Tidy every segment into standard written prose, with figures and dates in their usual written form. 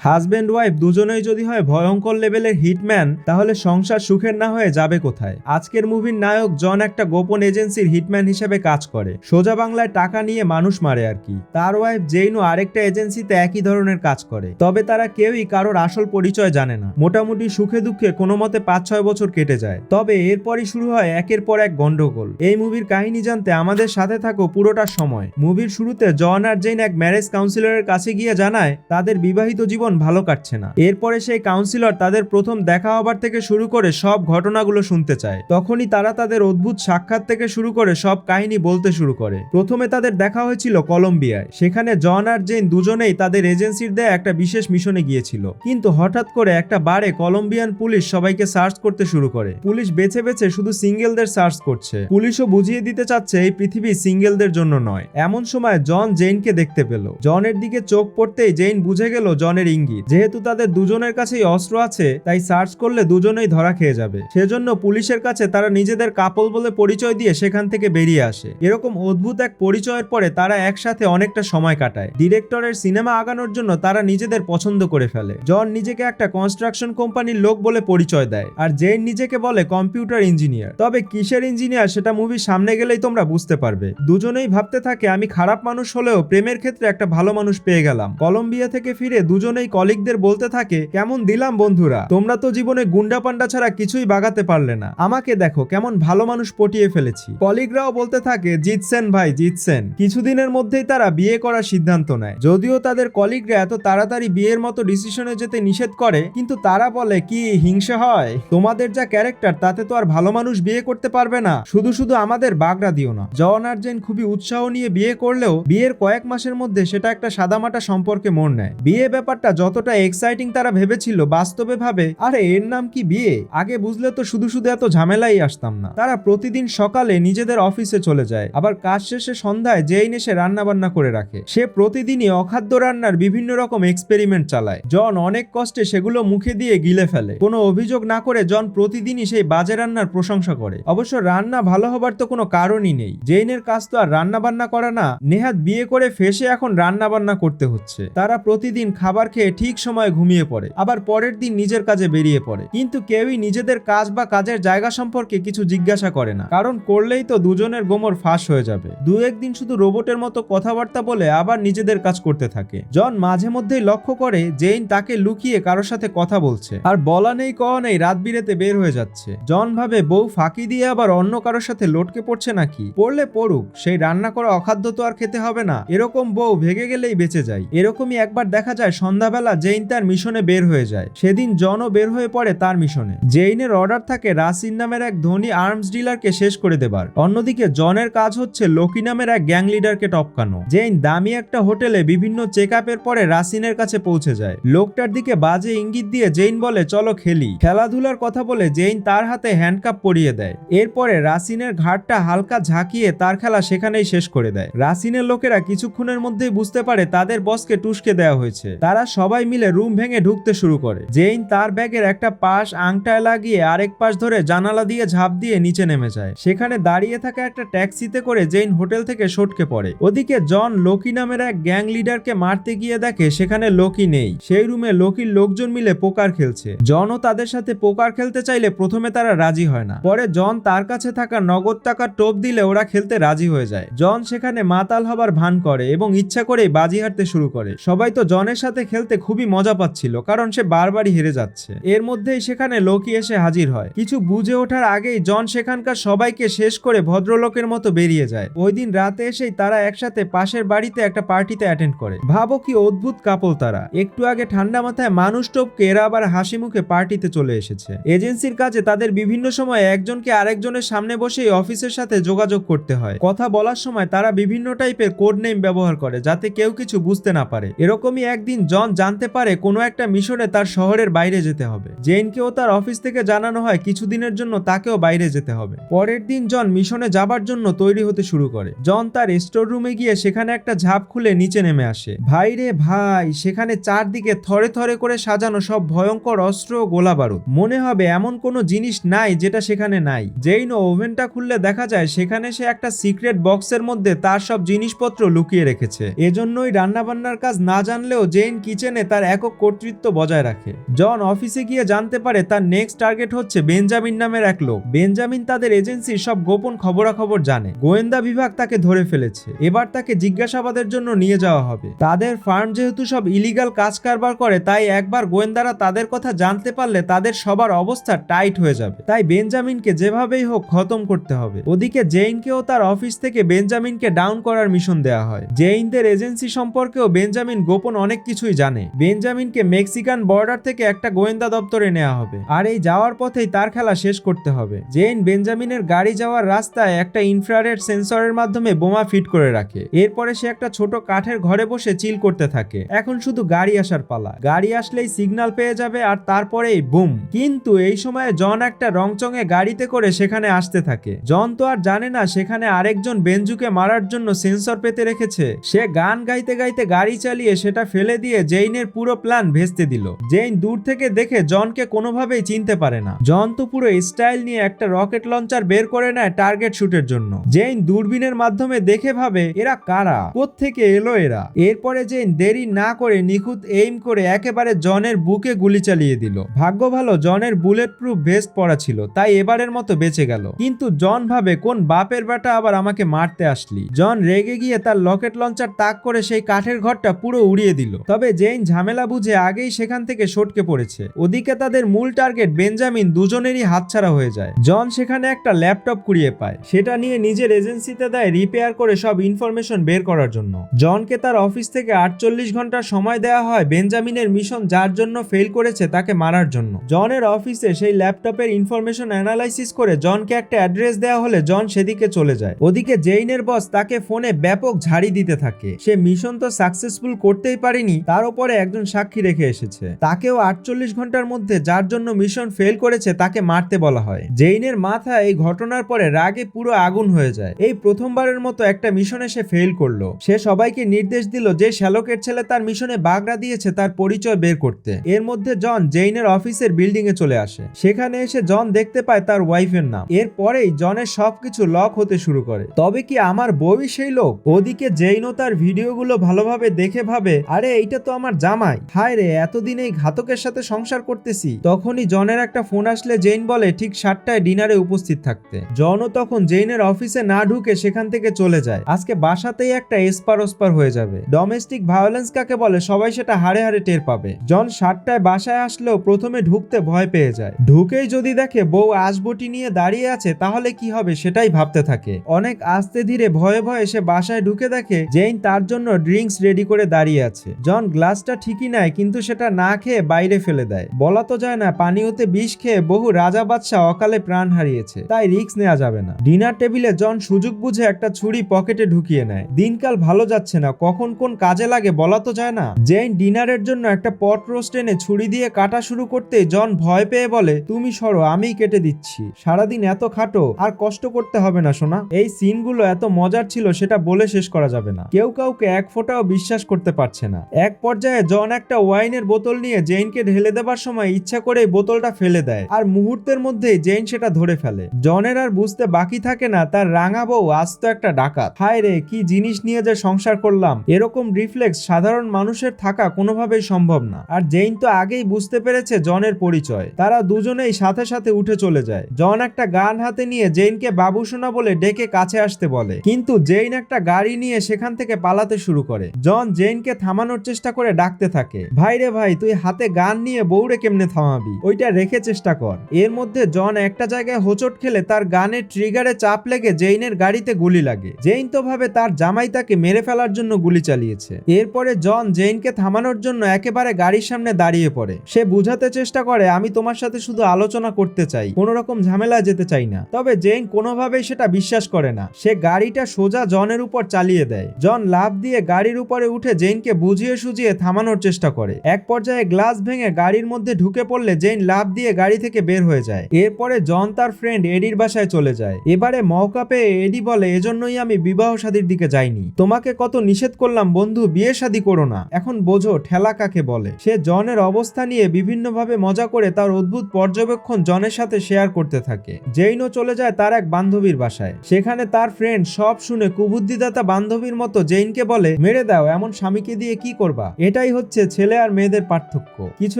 Husband wife দুজনেই যদি হয় ভয়ঙ্কর লেভেলের হিটম্যান, তাহলে সংসার সুখের না হয়ে যাবে কোথায়? আজকের মুভির নায়ক জন একটা গোপন এজেন্সির হিটম্যান হিসেবে কাজ করে। সোজা বাংলায় টাকা নিয়ে মানুষ মারে আর কি। তার ওয়াইফ জেইনও আরেকটা এজেন্সিতে একই ধরনের কাজ করে, তবে তারা কেউই কারোর আসল পরিচয় জানে না। মোটামুটি সুখে দুঃখে কোনো মতে 5-6 বছর কেটে যায়। তবে এরপরই শুরু হয় একের পর এক গন্ডগোল। এই মুভির কাহিনী জানতে আমাদের সাথে থাকো পুরোটা সময়। মুভির শুরুতে জন আর জেইন এক ম্যারেজ কাউন্সিলরের কাছে গিয়ে জানায় তাদের বিবাহিত জীবন ভালো কাটছে না। এরপরে সেই কাউন্সিলর তাদের প্রথম দেখা হবার থেকে শুরু করে সব ঘটনাগুলো শুনতে চায়। তখনই তারা তাদের অদ্ভুত সাক্ষাৎ থেকে শুরু করে সব কাহিনী বলতে শুরু করে। প্রথমে তাদের দেখা হয়েছিল কলম্বিয়ায়। সেখানে জন আর জেইন দুজনেই তাদের এজেন্সির দেয়া একটা বিশেষ মিশনে গিয়েছিল। কিন্তু হঠাৎ করে একটা বারে কলম্বিয়ান পুলিশ সবাইকে সার্চ করতে শুরু করে। পুলিশ বেছে বেছে শুধু সিঙ্গেলদের সার্চ করছে। পুলিশও বুঝিয়ে দিতে চাচ্ছে এই পৃথিবী সিঙ্গেলদের জন্য নয়। এমন সময় জন জেইনকে দেখতে পেল। জনের দিকে চোখ পড়তেই জেইন বুঝে গেল জনের ইঙ্গিত। যেহেতু তাদের দুজনের কাছেই অস্ত্র আছে, তাই সার্চ করলে দুজনেই ধরা খেয়ে যাবে। সেজন্য পুলিশের কাছে তারা নিজেদের কাপল বলে পরিচয় দিয়ে সেখান থেকে বেরিয়ে আসে। এরকম অদ্ভুত এক পরিচয়ের পরে তারা একসাথে অনেকটা সময় কাটায়। ডিরেক্টরের সিনেমা আগানোর জন্য তারা নিজেদের পছন্দ করে ফেলে। জন নিজেকে একটা কনস্ট্রাকশন কোম্পানির লোক বলে পরিচয় দেয়, আর জেইন নিজেকে বলে কম্পিউটার ইঞ্জিনিয়ার। তবে কিসের ইঞ্জিনিয়ার সেটা মুভির সামনে গেলেই তোমরা বুঝতে পারবে। দুজনেই ভাবতে থাকে আমি খারাপ মানুষ হলেও প্রেমের ক্ষেত্রে একটা ভালো মানুষ পেয়ে গেলাম। কলম্বিয়া থেকে ফিরে দুজনেই কলিগদের বলতে থাকে কেমন দিলাম বন্ধুরা, তোমরা তো জীবনে গুন্ডা পান্ডা ছাড়া কিছুই বাগাতে পারলে না, আমাকে দেখো কেমন ভালো মানুষ পটিয়ে ফেলেছি। কলিগরাও বলতে থাকে জিতছেন ভাই জিতছেন। কিছুদিনের মধ্যেই তারা বিয়ে করার সিদ্ধান্ত নেয়। যদিও তাদের কলিগরা এত তাড়াতাড়ি বিয়ের মতো ডিসিশনে যেতে নিষেধ করে, কিন্তু তারা বলে কি হিংসা হয়, তোমাদের যা ক্যারেক্টার তাতে তো আর ভালো মানুষ বিয়ে করতে পারবে না, শুধু শুধু আমাদের বাগড়া দিও না। জন আর জেন খুবই উৎসাহ নিয়ে বিয়ে করলেও বিয়ের কয়েক মাসের মধ্যে সেটা একটা সাদামাটা সম্পর্কে মোড় নেয়। বিয়ে ব্যাপারটা যতটা এক্সাইটিং তারা ভেবেছিল, বাস্তবে ভাবে আরে এর নাম কি বিয়ে, আগে বুঝলে তো শুধু শুধু এত ঝামেলাই আসতাম না। তারা প্রতিদিন সকালে নিজেদের অফিসে চলে যায়, আবার কাজ শেষে সন্ধ্যায় জেইন এসে রান্না বান্না করে রাখে। সে প্রতিদিনই অখাদ্য রান্নার বিভিন্ন রকম এক্সপেরিমেন্ট চালায়। জন অনেক কষ্টে সেগুলো মুখে দিয়ে গিলে ফেলে। কোনো অভিযোগ না করে জন প্রতিদিনই সেই বাজে রান্নার প্রশংসা করে। অবশ্য রান্না ভালো হবার তো কোনো কারণই নেই। জেইনের কাজ তো আর রান্না বান্না করা না, নেহাত বিয়ে করে ফেসে এখন রান্না বান্না করতে হচ্ছে। তারা প্রতিদিন খাবার খেয়ে ঠিক সময়ে ঘুমিয়ে পড়ে, আবার পরের দিন নিজের কাজে বেরিয়ে পড়ে। কিন্তু কেউই নিজেদের কাজ বা কাজের জায়গা সম্পর্কে কিছু জিজ্ঞাসা করে না, কারণ করলেই তো দুজনের গোমর ফাঁস হয়ে যাবে। দু একদিন শুধু রোবটের মতো কথাবার্তা বলে আবার নিজেদের কাজ করতে থাকে। জন মাঝে মধ্যেই লক্ষ্য করে জেইন তাকে লুকিয়ে কারোর সাথে কথা বলছে, আর বলা নেই কওয়া নেই রাত বিরেতে বের হয়ে যাচ্ছে। জন ভাবে বউ ফাঁকি দিয়ে আবার অন্য কারোর সাথে লটকে পড়ছে নাকি, পড়লে পড়ুক, সেই রান্না করা অখাদ্য তো আর খেতে হবে না। এরকম বউ ভেগে গেলেই বেঁচে যায়। এরকমই একবার দেখা যায় সন্ধ্যাবেলা জেইন তার মিশনে বের হয়ে যায়। সেদিন জনও বের হয়ে পড়ে তার মিশনে। জেইনের অর্ডার থাকে রাসিন নামের এক ধনী আর্মস ডিলারকে শেষ করে দেবার। অন্যদিকে জনের কাজ হচ্ছে লোকি নামের এক গ্যাং লিডারকে টপকানো। জেইন দামি একটা হোটেলে বিভিন্ন চেক আপের পরে রাসিনের কাছে পৌঁছে যায়। লোকটার দিকে বাজে ইঙ্গিত দিয়ে জেইন বলে চলো খেলি। খেলাধুলার কথা বলে জেইন তার হাতে হ্যান্ডকাপ পরিয়ে দেয়। এরপরে রাসিনের ঘাটটা হালকা ঝাঁকিয়ে তার খেলা সেখানেই শেষ করে দেয়। রাসিনের লোকেরা কিছুক্ষণের মধ্যেই বুঝতে পারে তাদের বসকে টুসকে দেওয়া হয়েছে। তারা সবাই মিলে রুম ভেঙে ঢুকতে শুরু করে। জেইন তার ব্যাগের একটা পাশ আংটায় লাগিয়ে আরেক পাশ ধরে জানালা দিয়ে ঝাঁপ দিয়ে নিচে নেমে যায়। সেখানে দাঁড়িয়ে থাকা একটা ট্যাক্সিতে করে জেইন হোটেল থেকে সটকে পড়ে। ওদিকে জন লোকি নামের এক গ্যাং লিডারকে মারতে গিয়ে দেখে সেখানে লোকি নেই। সেই রুমে লোকির লোকজন মিলে পোকার খেলছে। জনও তাদের সাথে পোকার খেলতে চাইলে প্রথমে তারা রাজি হয় না। পরে জন তার কাছে থাকা নগদ টাকার টোপ দিলে ওরা খেলতে রাজি হয়ে যায়। জন সেখানে মাতাল হবার ভান করে এবং ইচ্ছা করেই বাজি হারতে শুরু করে। সবাই তো জনের সাথে খেলতে খুবই মজা পাচ্ছিল, কারণ সে বারবারই হেরে যাচ্ছে। এর মধ্যেই সেখানে লোকি এসে হাজির হয়। কিছু বুঝে ওঠার আগেই জন সেখানকার সবাইকে শেষ করে ভদ্রলোকের মতো বেরিয়ে যায়। ওই দিন রাতে এসেই তারা একসাথে পাশের বাড়িতে একটা পার্টিতে অ্যাটেন্ড করে। ভাবো কি অদ্ভুত কাপল তারা। একটু আগে ঠান্ডা মাথায় মানুষ টপকে এরা আবার হাসি মুখে পার্টিতে চলে এসেছে। এজেন্সির কাজে তাদের বিভিন্ন সময় একজনকে আরেকজনের সামনে বসেই অফিসের সাথে যোগাযোগ করতে হয়। কথা বলার সময় তারা বিভিন্ন টাইপের কোড নেম ব্যবহার করে যাতে কেউ কিছু বুঝতে না পারে। এরকমই একদিন জন জানতে পারে কোনো একটা মিশনে তার শহরের বাইরে যেতে হবে। জেইনকেও তার অফিস থেকে জানানো হয় কিছুদিনের জন্য তাকেও বাইরে যেতে হবে। পরের দিন জন মিশনে যাবার জন্য তৈরি হতে শুরু করে। জন তার স্টোর রুমে গিয়ে সেখানে একটা ঝাঁপ খুলে নিচে নেমে আসে। ভাই রে ভাই, সেখানে চারদিকে থরে থরে করে সাজানো সব ভয়ঙ্কর অস্ত্র ও গোলা বারুদ। মনে হবে এমন কোনো জিনিস নাই যেটা সেখানে নাই। জেইন ওভেনটা খুললে দেখা যায় সেখানে সে একটা সিক্রেট বক্সের মধ্যে তার সব জিনিসপত্র লুকিয়ে রেখেছে। এজন্যই রান্নাবান্নার কাজ না জানলেও জেইন কিচেন এনে তার একক কর্তৃত্ব বজায় রাখে। জন অফিসে গিয়ে জানতে পারে তার নেক্সট টার্গেট হচ্ছে বেঞ্জামিন নামের এক লোক। বেঞ্জামিন তাদের এজেন্সির সব গোপন খবরাখবর জানে। গোয়েন্দা বিভাগ তাকে ধরে ফেলেছে। এবার তাকে জিজ্ঞাসাবাদের জন্য নিয়ে যাওয়া হবে। তাদের ফার্ম যেহেতু সব ইলিগাল কাজ কারবার করে, তাই একবার গোয়েন্দারা তাদের কথা জানতে পারলে তাদের সবার অবস্থা টাইট হয়ে যাবে। তাই বেঞ্জামিনকে যেভাবেই হোক খতম করতে হবে। ওদিকে জেইনকেও তার অফিস থেকে বেঞ্জামিনকে ডাউন করার মিশন দেওয়া হয়। জেইনদের এজেন্সি সম্পর্কেও বেঞ্জামিন গোপন অনেক কিছুই জানে। বেঞ্জামিনকে মেক্সিকান বর্ডার থেকে একটা গোয়েন্দা দপ্তরে নেওয়া হবে, আর এই যাওয়ার পথেই তার খেলা শেষ করতে হবে। জেইন বেঞ্জামিনের গাড়ি যাওয়ার রাস্তায় একটা ইনফ্রারেড সেন্সরের মাধ্যমে বোমা ফিট করে রাখে। এরপরে সে একটা ছোট কাঠের ঘরে বসে চিল করতে থাকে। এখন শুধু গাড়ি আসার পালা। গাড়ি আসলেই সিগন্যাল পেয়ে যাবে আর তারপরেই বুম। কিন্তু এই সময় জন একটা রংচঙে গাড়িতে করে সেখানে আসতে থাকে। জন তো আর জানে না সেখানে আরেকজন বেঞ্জুকে মারার জন্য সেন্সর পেতে রেখেছে। সে গান গাইতে গাইতে গাড়ি চালিয়ে সেটা ফেলে দিয়ে জেইনের পুরো প্ল্যান ভেস্তে দিল। জেইন দূর থেকে দেখে জনকে কোনোভাবেই চিনতে পারে না। জন তো পুরো স্টাইল নিয়ে একটা রকেট লঞ্চার বের করে নেয় টার্গেট শুটের জন্য। জেইন দূরবীনের মাধ্যমে দেখে ভাবে এরা কারা, কোত্থেকে এলো এরা। এরপরে জেইন দেরি না করে নিখুঁত এইম করে একেবারে জনের বুকে গুলি চালিয়ে দিল। ভাগ্য ভালো জনের বুলেট প্রুফ ভেস্ট পরা ছিল, তাই এবারের মতো বেঁচে গেল। কিন্তু জন ভাবে কোন বাপের বেটা আবার আমাকে মারতে আসলি। জন রেগে গিয়ে তার রকেট লঞ্চার তাক করে সেই কাঠের ঘরটা পুরো উড়িয়ে দিল। তবে জেইন ঝামেলা বুঝে আগেই সেখান থেকে সটকে পড়েছে। ওদিকে তাদের মূল টার্গেট বেঞ্জামিন দুজনেরই হাতছাড়া হয়ে যায়। জন সেখানে একটা ল্যাপটপ কুড়িয়ে পায়। সেটা নিয়ে নিজের এজেন্সিতে দেয় রিপেয়ার করে সব ইনফরমেশন বের করার জন্য। জনকে তার অফিস থেকে 48 ঘন্টার সময় দেওয়া হয় বেঞ্জামিনের মিশন যার জন্য ফেল করেছে তাকে মারার জন্য। জনের অফিসে সেই ল্যাপটপের ইনফরমেশন অ্যানালাইসিস করে জনকে একটা অ্যাড্রেস দেওয়া হলে জন সেদিকে চলে যায়। ওদিকে জেইনের বস তাকে ফোনে ব্যাপক ঝাড়ি দিতে থাকে। সে মিশন তো সাকসেসফুল করতেই পারেনি, তার উপরে একজন সাক্ষী রেখে এসেছে। তাকেও 48 ঘন্টার মধ্যে যার জন্য মিশন ফেল করেছে তাকে মারতে বলা হয়। জেইনের মাথা এই ঘটনার পরে রাগে পুরো আগুন হয়ে যায়। এই প্রথমবারের মতো একটা মিশনে সে ফেল করলো। সে সবাইকে নির্দেশ দিল যে শ্যালকের ছেলে তার মিশনে বাগড়া দিয়েছে তার পরিচয় বের করতে। এর মধ্যে জন জেইনের অফিসের বিল্ডিং এ চলে আসে। সেখানে এসে জন দেখতে পায় তার ওয়াইফের নাম। এরপরেই জনের সবকিছু লক হতে শুরু করে। তবে কি আমার বউই সেই লোক? ওদিকে জেইনও তার ভিডিওগুলো ভালোভাবে দেখে ভাবে আরে এইটা তো আমার জামাই। হায় রে, এতদিন এই ঘাতকের সাথে সংসার করতেছি। তখনই জনের একটা ফোন আসলে জেইন বলে ঠিক 7টায় ডিনারে উপস্থিত থাকতে। জনও তখন জেইনের অফিসে না ঢুকে সেখান থেকে চলে যায়। আজকে বাসাতেই একটা এসপার ওসপার হয়ে যাবে। ডোমেস্টিক ভায়োলেন্স কাকে বলে সবাই সেটা হাড়ে হাড়ে টের পাবে। জন 7টায় বাসায় আসলেও প্রথমে ঢুকতে ভয় পেয়ে যায়। ঢুকেই যদি দেখে বউ আসবটি নিয়ে দাঁড়িয়ে আছে তাহলে কি হবে সেটাই ভাবতে থাকে। অনেক আস্তে ধীরে ভয়ে ভয়ে সে বাসায় ঢুকে দেখে জেইন তার জন্য ড্রিঙ্কস রেডি করে দাঁড়িয়ে আছে। জন গ্লাসটা ঠিকই নেয় কিন্তু সেটা না খেয়ে বাইরে ফেলে দেয়। বলা তো যায় না পানীয়তে বিষ খেয়ে বহু রাজা বাদশাহ অকালে প্রাণ হারিয়েছে, তাই রিস্ক নেওয়া যাবে না। ডিনার টেবিলে জন সুযোগ বুঝে একটা ছুরি পকেটে ঢুকিয়ে নেয়। দিনকাল ভালো যাচ্ছে না, কখন কোন কাজে লাগে বলা তো যায় না। জেইন ডিনারের জন্য একটা পট রোস্ট এনে ছুরি দিয়ে কাটা শুরু করতে জন ভয় পেয়ে বলে তুমি সরো, আমিই কেটে দিচ্ছি। সারাদিন এত খাটো, আর কষ্ট করতে হবে না সোনা। এই সিনগুলো এত মজার ছিল সেটা বলে শেষ করা যাবে না। কেউ কাউকে এক ফোঁটাও বিশ্বাস করতে পারছে না। এক পর্যায়ে জন একটা ওয়াইনের বোতল নিয়ে জেইনকে ঢেলে দেবার সময় ইচ্ছা করে বোতলটা ফেলে দেয়, আর মুহূর্তের মধ্যেই জেইন সেটা ধরে ফেলে। জনের আর বুঝতে বাকি থাকে না তার রাঙা বউ আস্ত একটা ডাকাত। হায় রে, কি জিনিস নিয়ে যে সংসার করলাম। এরকম রিফ্লেক্স সাধারণ মানুষের থাকা কোনোভাবেই সম্ভব না। আর জেইন তো আগেই বুঝতে পেরেছে জনের পরিচয়। তারা দুজনেই সাথে সাথে উঠে চলে যায়। জন একটা গান হাতে নিয়ে জেইনকে বাবুসোনা বলে ডেকে কাছে আসতে বলে, কিন্তু জেইন একটা গাড়ি নিয়ে সেখান থেকে পালাতে শুরু করে। জন জেইনকে থামানোর চেষ্টা করে ডাকতে থাকে, ভাই রে ভাই, তুই হাতে গান নিয়ে বউরে কেমনে থামাবি, ওইটা রেখে চেষ্টা কর। এর মধ্যে জন একটা জায়গায় হোঁচট খেলে তার গানের ট্রিগারে চাপ লেগে জেইনের গাড়িতে গুলি লাগে। জেইন তো ভাবে তার জামাই তাকে মেরে ফেলার জন্য গুলি চালিয়েছে। এরপরে জন জেইনকে থামানোর জন্য একেবারে গাড়ির সামনে দাঁড়িয়ে পড়ে। সে বুঝাতে চেষ্টা করে আমি তোমার সাথে শুধু আলোচনা করতে চাই, কোনো রকম ঝামেলায় যেতে চাই না। তবে জেইন কোনোভাবেই সেটা বিশ্বাস করে না। সে গাড়িটা সোজা জনের উপর চালিয়ে দেয়। জন লাফ দিয়ে গাড়ির উপরে উঠে জেইনকে বুঝিয়ে সুঝিয়ে থামানোর চেষ্টা করে। এক পর্যায়ে গ্লাস ভেঙে গাড়ির মধ্যে ঢুকে পড়লে জেইন লাফ দিয়ে গাড়ি থেকে বের হয়ে যায়। এরপরে জন তার ফ্রেন্ড এডির বাসায় চলে যায়। এবারে মৌকা পেয়ে এডি বলে এজন্যই আমি বিবাহ শাদীর দিকে যাইনি। তোমাকে কত নিষেধ করলাম বন্ধু, বিয়ে শাদী করো না, এখন বোঝো ঠেলা কাকে বলে। সে জনের অবস্থা নিয়ে বিভিন্নভাবে মজা করে তার অদ্ভুত পর্যবেক্ষণ জনের সাথে শেয়ার করতে থাকে। জেইনও চলে যায় তার এক বান্ধবীর বাসায়। সেখানে তার ফ্রেন্ড সব শুনে কুবুদ্ধিদাতা বান্ধবীর মতো জেইনকে বলে মেরে দাও, এমন স্বামীকে দিয়ে কি করবা, এটা এটাই হচ্ছে ছেলে আর মেয়েদের পার্থক্য। কিছু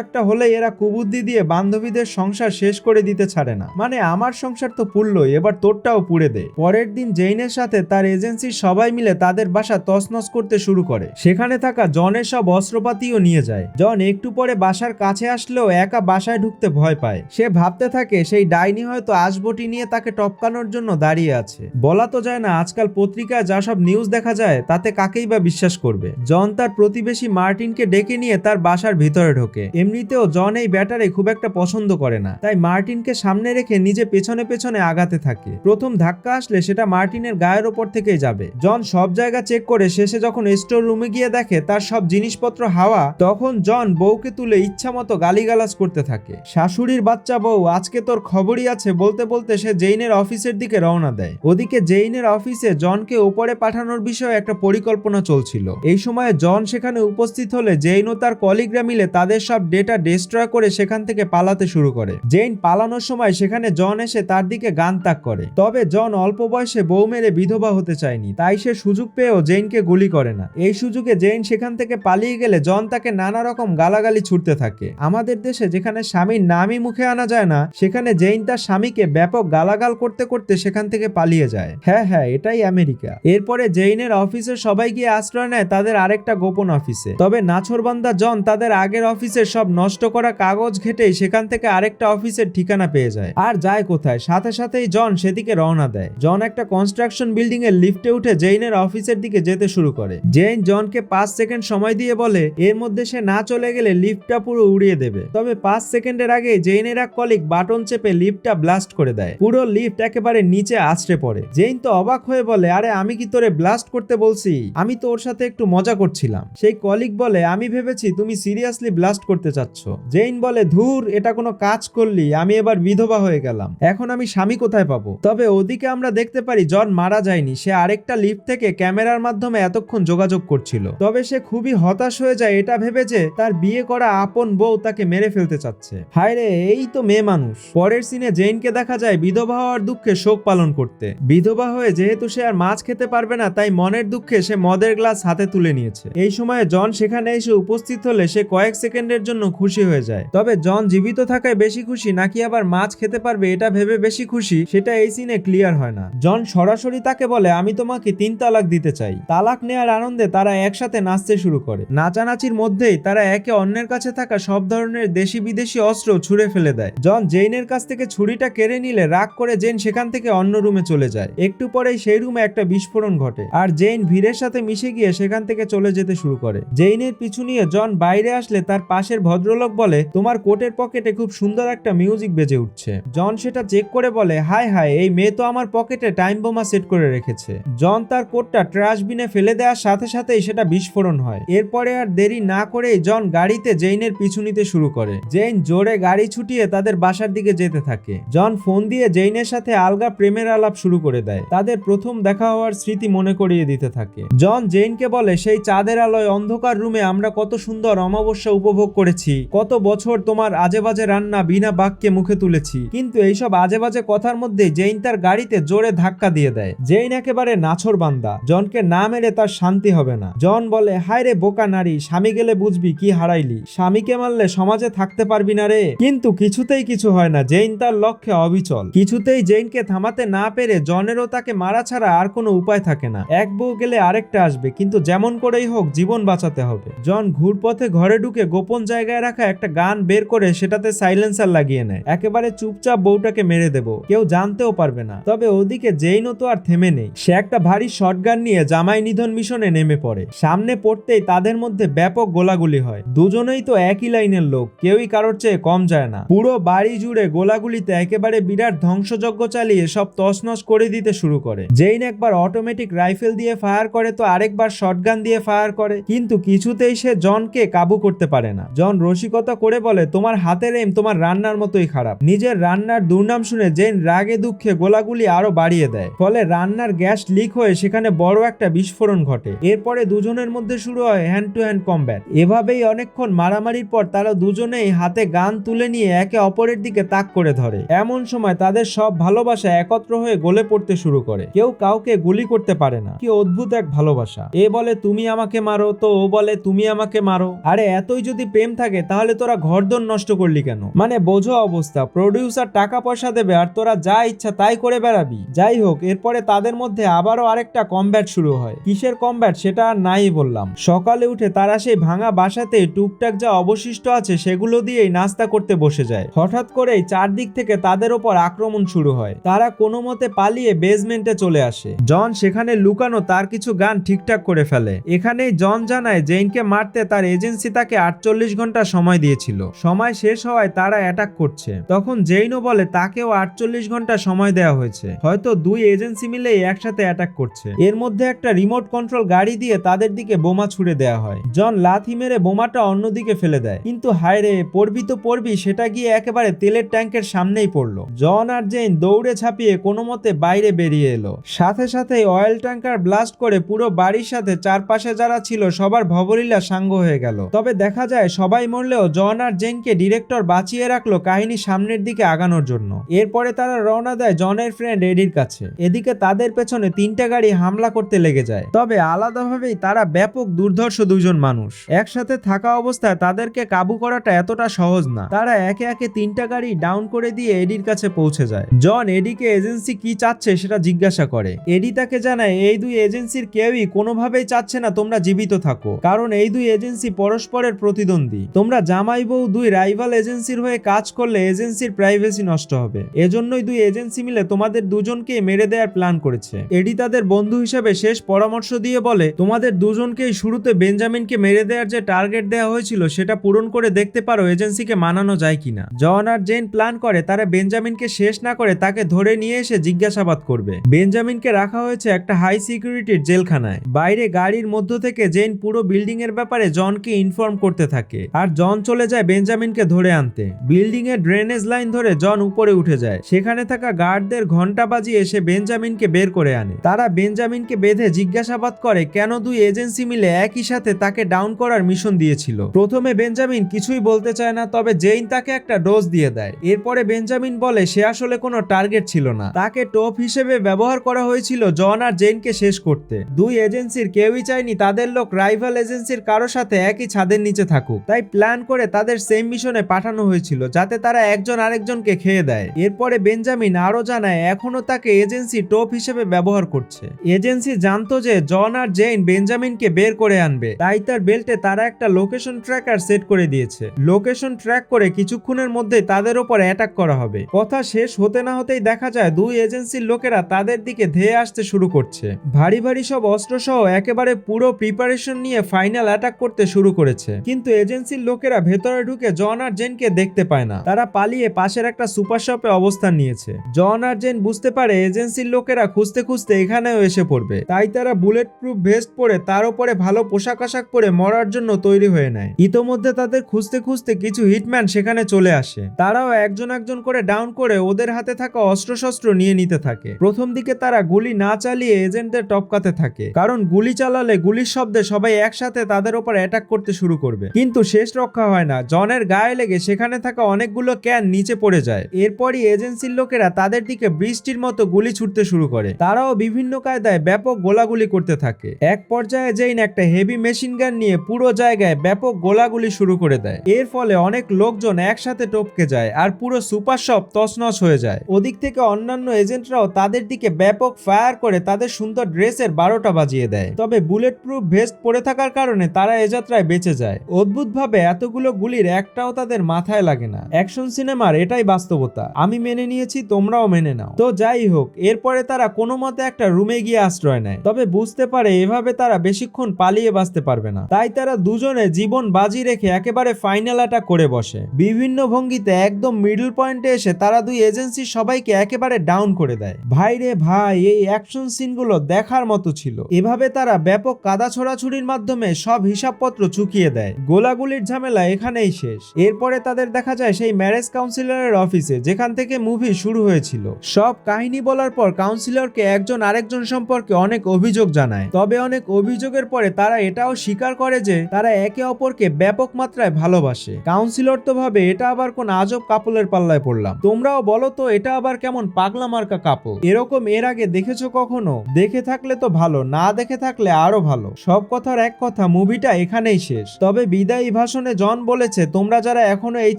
একটা হলে এরা কুবুদ্ধি দিয়ে বান্ধবীদের সংসার শেষ করে দিতে ছাড়ে না। মানে আমার সংসার তো পুড়লই, এবার তোরটাও পুড়ে দে। পরের দিন জেইনের সাথে তার এজেন্সির সবাই মিলে তাদের বাসা তছনছ করতে শুরু করে। সেখানে থাকা জনের সব অস্ত্রপাতিও নিয়ে যায়। জন একটু পরে বাসার কাছে আসলেও একা বাসায় ঢুকতে ভয় পায়। সে ভাবতে থাকে সেই ডাইনি হয়তো আসবটি নিয়ে তাকে টপকানোর জন্য দাঁড়িয়ে আছে। বলা তো যায় না, আজকাল পত্রিকায় যা সব নিউজ দেখা যায় তাতে কাকেই বা বিশ্বাস করবে। জন তার প্রতিবেশী মার্টিনকে ডেকে নিয়ে তার বাসার ভিতরে ঢোকে। এমনিতেও জন এই ব্যাটারে খুব একটা পছন্দ করে না, তাই মার্টিনকে সামনে রেখে নিজে পেছনে পেছনে আগাতে থাকে। প্রথম ধাক্কা আসলে সেটা মার্টিনের গায়ের ওপর থেকেই যাবে। জন সব জায়গা চেক করে শেষে যখন স্টোর রুমে গিয়ে দেখে তার সব জিনিসপত্র হাওয়া, তখন জন বউকে তুলে ইচ্ছা মতো গালিগালাজ করতে থাকে। শাশুড়ির বাচ্চা বউ, আজকে তোর খবরই আছে বলতে বলতে সে জেইনের অফিসের দিকে রওনা দেয়। ওদিকে জেইনের অফিসে জনকে ওপরে পাঠানোর বিষয়ে একটা পরিকল্পনা চলছিল। এই সময় জন সেখানে উপস্থিত হলে জেইন ও তার কলিগরা মিলে তাদের সব ডেটা ডিস্ট্রয় করে সেখান থেকে পালাতে শুরু করে। জেইন পালানোর সময় সেখানে জন এসে তার দিকে গান তাক করে। তবে জন অল্প বয়সে বউ মেরে বিধবা হতে চায়নি, তাই সে সুযোগ পেয়েও জেইনকে গুলি করে না। এই সুযোগে জেইন সেখান থেকে পালিয়ে গেলে জন তাকে নানা রকম গালাগালি ছুটতে থাকে। আমাদের দেশে যেখানে স্বামীর নামই মুখে আনা যায় না, সেখানে জেইন তার স্বামীকে ব্যাপক গালাগাল করতে করতে সেখান থেকে পালিয়ে যায়। হ্যাঁ, এটাই আমেরিকা। এরপরে জেইনের অফিসের সবাই গিয়ে আশ্রয় নেয় তাদের আরেকটা গোপন অফিসে। তবে নাছোড়বান্দা জন তাদের আগের অফিসের সব নষ্ট করা কাগজ ঘেটেই সেখান থেকে আরেকটা অফিসের ঠিকানা পেয়ে যায়। আর যায় কোথায়, সাথে সাথেই জন সেদিকে রওনা দেয়। জন একটা কনস্ট্রাকশন বিল্ডিং এর লিফটে উঠে জেইনের অফিসের দিকে যেতে শুরু করে। জেইন জনকে 5 সেকেন্ড সময় দিয়ে বলে এর মধ্যে সে না চলে গেলে লিফটটা পুরো উড়িয়ে দেবে। তবে 5 সেকেন্ডের আগে জেইনের এক কলিগ বাটন চেপে লিফটটা ব্লাস্ট করে দেয়। পুরো লিফট একেবারে নিচে আছড়ে পড়ে। জেইন তো অবাক হয়ে বলে, আরে আমি কি তোরে ব্লাস্ট করতে বলছি? আমি তো ওর সাথে একটু মজা করছিলাম। সেই কলিগ বলে, আমি ভেবেছি তুমি সিরিয়াসলি ব্লাস্ট করতে চাচ্ছ। জেইন বলে, ধুর, এটা কোনো কাজ করলি? আমি এবার বিধবা হয়ে গেলাম, এখন আমি স্বামী কোথায় পাবো? তবে ওদিকে আমরা দেখতে পারি জন মারা যায়নি, সে আরেকটা লিফট থেকে ক্যামেরার মাধ্যমে এতক্ষণ যোগাযোগ করছিল। তবে সে খুবই হতাশ হয়ে যায় এটা ভেবে যে তার বিয়ে করা আপন বউ তাকে মেরে ফেলতে চাচ্ছে। হায় রে, এই তো মেয়ে মানুষ। পরের সিনে জেইনকে দেখা যায় বিধবা হওয়ার দুঃখে শোক পালন করতে। বিধবা হয়ে যেহেতু সে আর মাছ খেতে পারবে না, তাই মনের দুঃখে সে মদের গ্লাস হাতে তুলে নিয়েছে। এই সময় জন সেখানে এসে উপস্থিত হলে সে কয়েক সেকেন্ডের জন্য খুশি হয়ে যায়। তবে জন জীবিত থাকায় বেশি খুশি নাকি আবার মাছ খেতে পারবে এটা ভেবে বেশি খুশি, সেটা এই সিনে ক্লিয়ার হয় না। জন সরাসরি তাকে বলে, আমি তোমাকে 3 তালাক দিতে চাই। তালাক নেওয়ার আনন্দে তারা একসাথে নাচতে শুরু করে। নাচানাচির মধ্যেই তারা একে অন্যের কাছে থাকা সব ধরনের দেশি বিদেশি অস্ত্র ছুঁড়ে ফেলে দেয়। জন জেইনের কাছ থেকে ছুরিটা কেড়ে নিলে রাগ করে জেইন সেখান থেকে অন্য রুমে চলে যায়। একটু পরেই সেই রুমে একটা বিস্ফোরণ ঘটে আর জেইন ভিড়ের সাথে মিশে গিয়ে সেখান থেকে চলে যেতে শুরু করে। জেইনের পিছু নিয়ে জন বাইরে আসলে তার পাশের ভদ্রলোক বলে, তোমার কোটের পকেটে খুব সুন্দর একটা মিউজিক বেজে উঠছে। জন সেটা চেক করে বলে, হায় হায়, এই মেয়ে তো আমার পকেটে টাইম বোমা সেট করে রেখেছে। জন তার কোটটা ট্রাশ বিনে ফেলে দেওয়ার সাথে সাথেই সেটা বিস্ফোরণ হয়। এরপরে আর দেরি না করেই জন গাড়িতে জেইনের পিছু নিতে শুরু করে। জেইন জোরে গাড়ি ছুটিয়ে তাদের বাসার দিকে যেতে থাকে। জন ফোন দিয়ে জেইনের সাথে আলগা প্রেমের আলাপ শুরু করে দেয়। তাদের প্রথম দেখা হওয়ার স্মৃতি মনে করিয়ে দিতে থাকে। জন জেইনকে বলে, সেই চাঁদের আলোয় অন্ধকার রুমে আমরা কত সুন্দর অমাবস্যা উপভোগ করেছি, কত বছর তোমার আজে বাজে রান্না বিনা বাক্যে মুখে তুলেছি। কিন্তু এইসব আজে বাজে কথার মধ্যে জেইন তার গাড়িতে জোরে ধাক্কা দিয়ে দেয়। জেইন একেবারে নাছোড়বান্দা, জনকে না মেরে তার শান্তি হবে না। জন বলে, হায় রে বোকা নারী, স্বামী গেলে বুঝবি কি হারাইলি, স্বামীকে মারলে সমাজে থাকতে পারবি না রে। কিন্তু কিছুতেই কিছু হয় না। জেইন তার লক্ষ্যে অবিচল। কিছুতেই জেইনকে থামাতে না পেরে জনেরও তাকে মারা ছাড়া আর কোনো উপায় থাকে না। এক বউ গেলে আরেকটা আসবে, কিন্তু যেমন করেই হোক জীবন বাঁচাতে হবে। জন ঘুরপথে ঘরে ঢুকে গোপন জায়গায় রাখা একটা গান বের করে সেটাতে সাইলেন্সার লাগিয়ে নেয়। একেবারে চুপচাপ বউটাকে মেরে দেব, কেউ জানতেও পারবে না। তবে ওদিকে জেইনও তো আর থেমে নেই। সে একটা ভারী শটগান নিয়ে জামাই নিধন মিশনে নেমে পড়ে। সামনে পড়তেই তাদের মধ্যে ব্যাপক গোলাগুলি হয়। দুজনেই তো একই লাইনের লোক, কেউই কারোর চেয়ে কম যায় না। পুরো বাড়ি জুড়ে গোলাগুলিতে একেবারে বিরাট ধ্বংসযজ্ঞ চালিয়ে সব তছনছ করে দিতে শুরু করে। জেইন একবার অটোমেটিক রাইফেল দিয়ে ফায়ার করে তো আরেকবার শটগান দিয়ে ফায়ার করে, কিন্তু কিছুতেই সে জনকে কাবু করতে পারে না। জন রসিকতা করে বলে, তোমার হাতের এম তোমার রান্নার মতোই খারাপ। নিজের রান্নার দুর্নাম শুনে জেইন রাগে দুঃখে গোলাগুলি আরো বাড়িয়ে দেয়। ফলে রান্নার গ্যাস লিক হয়ে সেখানে বড় একটা বিস্ফোরণ ঘটে। এরপরে দুজনের মধ্যে শুরু হয় হ্যান্ড টু হ্যান্ড কমব্যাট। এভাবেই অনেকক্ষণ মারামারির পর তারা দুজনেই হাতে গান তুলে নিয়ে একে অপরের দিকে তাক করে ধরে। এমন সময় তাদের সব ভালোবাসা একত্র হয়ে গলে পড়তে শুরু করে। কেউ কাউকে গুলি করতে পারে না। কি অদ্ভুত এক ভালোবাসা। এ বলে তুমি আমাকে মারো, তো ও বলে তুমি আমাকে মারো। আরে এতই যদি প্রেম থাকে তাহলে তোরা ঘরদোর নষ্ট করলি কেন? মানে বোঝো অবস্থা, প্রডিউসার টাকা পয়সা দেবে আর তোরা যা ইচ্ছা তাই করে বেড়াবি। যাই হোক, এরপরে তাদের মধ্যে আবারও আরেকটা কমব্যাট শুরু হয়। কিসের কমব্যাট সেটা আর নাই বললাম। সকালে উঠে তারা সেই ভাঙা বাসাতে টুকটাক যা অবশিষ্ট আছে সেগুলো দিয়েই নাস্তা করতে বসে যায়। হঠাৎ করেই চারদিক থেকে তাদের ওপর আক্রমণ শুরু হয়। তারা কোনো মতে পালিয়ে বেসমেন্টে চলে আসে। জন সেখানে লুকানো তার কিছু গান ঠিকঠাক করে ফেলে। এখানেই জন জানায় জেইনকে মারতে তার এজেন্সি তাকে 48 ঘন্টা সময় দিয়েছিল। সময় শেষ হওয়ায় তারা অ্যাটাক করছে। তখন জেইনও বলে তাকেও 48 ঘন্টা সময় দেওয়া হয়েছে, হয়তো দুই এজেন্সি মিলেই একসাথে অ্যাটাক করছে। এর মধ্যে একটা রিমোট কন্ট্রোল গাড়ি দিয়ে তাদের দিকে বোমা ছুড়ে দেওয়া হয়। জন লাথি মেরে বোমাটা অন্যদিকে ফেলে দেয়, কিন্তু হায় রে, পড়বি তো পড়বি, সেটা গিয়ে একেবারে তেলের ট্যাঙ্কের সামনেই পড়লো। জন আর জেইন দৌড়ে ছাপিয়ে কোনো মতে বাইরে বেরিয়ে এলো। সাথে সাথে অয়েল ট্যাঙ্কার ব্লাস্ট করে পুরো বাড়ির সাথে চারপাশে যারা ছিল সবার ভবলীলা সাঙ্গ হয়ে গেল। তবে দেখা যায় সবাই মরলেও জন আর জেনকে ডিরেক্টর বাঁচিয়ে রাখলো কাহিনী সামনের দিকে আগানোর জন্য। এরপরে তারা রওনা দেয় জনের ফ্রেন্ড এডির কাছে। এদিকে তাদের পেছনে 3টা গাড়ি হামলা করতে লেগে যায়। তবে আলাদাভাবেই তারা ব্যাপক দুর্ধর্ষ দুইজন মানুষ। একসাথে থাকা অবস্থায় তাদেরকে কাবু করাটা এতটা সহজ না। তারা একে একে 3টা গাড়ি ডাউন করে দিয়ে এডির কাছে পৌঁছে যায়। জন এডিকে এজেন্সি কি চাচ্ছে সেটা জিজ্ঞাসা করে। এডি তাকে জানায় এই দুই এজেন্সির কেউই কোনোভাবেই চাচ্ছে না তোমরা জীবিত থাকো, কারণ এই দুই এজেন্সি পরস্পরের প্রতিদ্বন্দ্বী। তোমরা জামাই বউ দুই রাইভাল এজেন্সির হয়ে কাজ করলে এজেন্সির প্রাইভেসি নষ্ট হবে। এজন্যই দুই এজেন্সি মিলে তোমাদের দুজনকেই মেরে দেওয়ার প্ল্যান করেছে। এডি তাদের বন্ধু হিসেবে শেষ পরামর্শ দিয়ে বলে, তোমাদের দুজনকেই শুরুতে বেঞ্জামিনকে মেরে দেওয়ার যে টার্গেট দেওয়া হয়েছিল সেটা পূরণ করে দেখতে পারো এজেন্সিকে মানানো যায় কিনা। জন আর জেন প্ল্যান করে তারা বেঞ্জামিনকে শেষ না করে তাকে ধরে নিয়ে এসে জিজ্ঞাসাবাদ করবে। বেঞ্জামিনকে রাখা হয়েছে একটা হাই সিকিউরিটির জেলখানায়। বাইরে গাড়ির মধ্য থেকে জেন পুরো বিল্ডিং এর ব্যাপারে জনকে ইনফর্ম করতে থাকে, আর জন চলে যায় বেঞ্জামিনকে ধরে আনতে। বিল্ডিং এর ড্রেনেজ লাইন ধরে জন উপরে উঠে যায়। সেখানে থাকা গার্ডদের ঘন্টা বাজিয়ে এসে বেঞ্জামিনকে বের করে আনে। তারা বেঞ্জামিনকে বেঁধে জিজ্ঞাসাবাদ করে কেন দুই এজেন্সি মিলে একই সাথে তাকে ডাউন করার মিশন দিয়েছিল। প্রথমে বেঞ্জামিন কিছুই বলতে চায় না, তবে জেইন তাকে একটা ডোজ দিয়ে দেয়। এরপরে বেঞ্জামিন বলে সে আসলে কোনো টার্গেট ছিল না, তাকে টোপ হিসেবে ব্যবহার করা হয়েছিল জন আর জেনকে শেষ করতে। দুই এজেন্সির কেউই চায়নি তাদের লোক রাইভাল এজেন্সির কারো সাথে একই ছাদের নিচে থাকুক, তাই প্ল্যান করে তাদের সেম মিশনে পাঠানো হয়েছিল যাতে তারা একজন আরেকজনকে খেয়ে দেয়। এরপরে বেঞ্জামিন আরো জানায় এখনো তাকে এজেন্সি টোপ হিসেবে ব্যবহার করছে। এজেন্সি জানতো যে জন আর জেইন বেঞ্জামিনকে বের করে আনবে, তাই তার বেল্টে তারা একটা লোকেশন ট্র্যাকার সেট করে দিয়েছে। লোকেশন ট্র্যাক করে কিছুক্ষণের মধ্যে তাদের উপর অ্যাটাক করা হবে। কথা শেষ হতে না হতেই দেখা যায় দুই এজেন্সির লোকেরা তাদের দিকে ধেয়ে আসতে শুরু করছে। ভারী ভারী সব অস্ত্র সহ একেবারে পুরো প্রিপারেশন নিয়ে ফাইনাল অ্যাটাক করতে শুরু করেছে। কিন্তু এজেন্সির লোকেরা ভেতরে ঢুকে জন আর জেনকে দেখতে পায় না। তারা পালিয়ে পাশের একটা সুপার শপে অবস্থান নিয়েছে। জন আর জেন বুঝতে পারে এজেন্সির লোকেরা খুঁজতে খুঁজতে এখানেও এসে পড়বে, তাই তারা বুলেট প্রুফ ভেস্ট পরে তার উপরে ভালো পোশাক আশাক পরে মরার জন্য তৈরি হয়ে নেয়। ইতোমধ্যে তাদের খুঁজতে খুঁজতে কিছু হিটম্যান সেখানে চলে আসে। তারাও একজন একজন করে ডাউন করে ওদের হাতে থাকা অস্ত্রশস্ত্র নিয়ে নিতে থাকে। প্রথম দিকে তারা গুলি না চালিয়ে এজেন্টদের টপকাতে থাকে, কারণ গুলি চালালে গুলির শব্দে সবাই একসাথে তাদের উপর অ্যাটাক করতে শুরু করবে। কিন্তু শেষ রক্ষা হয় না, জনের গায়ে লেগে সেখানে থাকা অনেকগুলো ক্যান নিচে পড়ে যায়। এরপরই এজেন্সির লোকেরা তাদের দিকে বৃষ্টির মতো গুলি ছুটতে শুরু করে। তারাও বিভিন্ন কায়দায় ব্যাপক গোলাগুলি করতে থাকে। এক পর্যায়ে জেইন একটা হেভি মেশিন গান নিয়ে পুরো জায়গায় ব্যাপক গোলাগুলি শুরু করে দেয়। এর ফলে অনেক লোকজন একসাথে টপকে যায় আর পুরো সুপার শপ তছনছ হয়ে যায়। ওদিক থেকে অন্যান্য এজেন্টরাও তাদের দিকে ব্যাপক ফায়ার করে তাদের সুন্দর ড্রেসের 12টা বাজিয়ে দেয়। তবে বুলেট প্রুফ ভেস্ট পরে থাকার কারণে তারা এ যাত্রায় বেঁচে যায়। অদ্ভুতভাবে এতগুলো গুলির একটাও তাদের মাথায় লাগে না। অ্যাকশন সিনেমার এটাই বাস্তবতা। আমি মেনে নিয়েছি, তোমরাও মেনে নাও। তো যাই হোক, এরপরে তারা কোনো মতে একটা রুমে গিয়ে আশ্রয় নেয়। তবে বুঝতে পারে এভাবে তারা বেশিক্ষণ পালিয়ে বাঁচতে পারবে না, তাই তারা দুজনে জীবন বাজি রেখে একেবারে ফাইনাল অ্যাটাক করে বসে। বিভিন্ন ভঙ্গিতে একদম মিডল পয়েন্টে এসে তারা দুই এজেন্সির সবাইকে একেবারে ডাউন করে দেয়। ভাই রে ভাই, এই অ্যাকশন সিনগুলো দেখার মতো ছিল। এভাবে তারা ব্যাপক কাদা ছোড়াছুড়ির মাধ্যমে সব হিসাবপত্র চুকিয়ে দেয়। গোলাগুলির ঝামেলা এখানেই শেষ। এরপরে তাদের দেখা যায় সেই ম্যারেজ কাউন্সিলরের অফিসে, যেখান থেকে মুভি শুরু হয়েছিল। সব কাহিনী বলার পর কাউন্সিলরকে একজন আরেকজন সম্পর্কে অনেক অভিযোগ জানায়। তবে অনেক অভিযোগের পরে তারা এটাও স্বীকার করে যে তারা একে অপরকে ব্যাপক মাত্রায় ভালোবাসে। কাউন্সিলর তো ভাবে এটা আবার কোন আজব কাপলের পাল্লায় পড়লাম। তোমরাও বলো তো এটা আবার কেমন পাগলা মার্কা কাপল। এরকম এর আগে দেখেছো কখনো? দেখে থাকলে তো ভালো, না দেখে থাকলে আরো ভালো। সব কথার এক কথা, কথা, মুভিটা এখানেই শেষ। তবে বিদায়ী ভাষণে জন বলেছে তোমরা যারা এখনো এই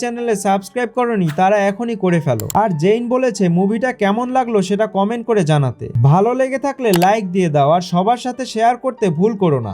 চ্যানেলে সাবস্ক্রাইব করোনি তারা এখনই করে ফেলো। আর জেইন বলেছে মুভিটা কেমন লাগলো সেটা কমেন্ট করে জানাতে। ভালো লেগে থাকলে লাইক দিয়ে দাও আর সবার সাথে শেয়ার করতে ভুল করো না।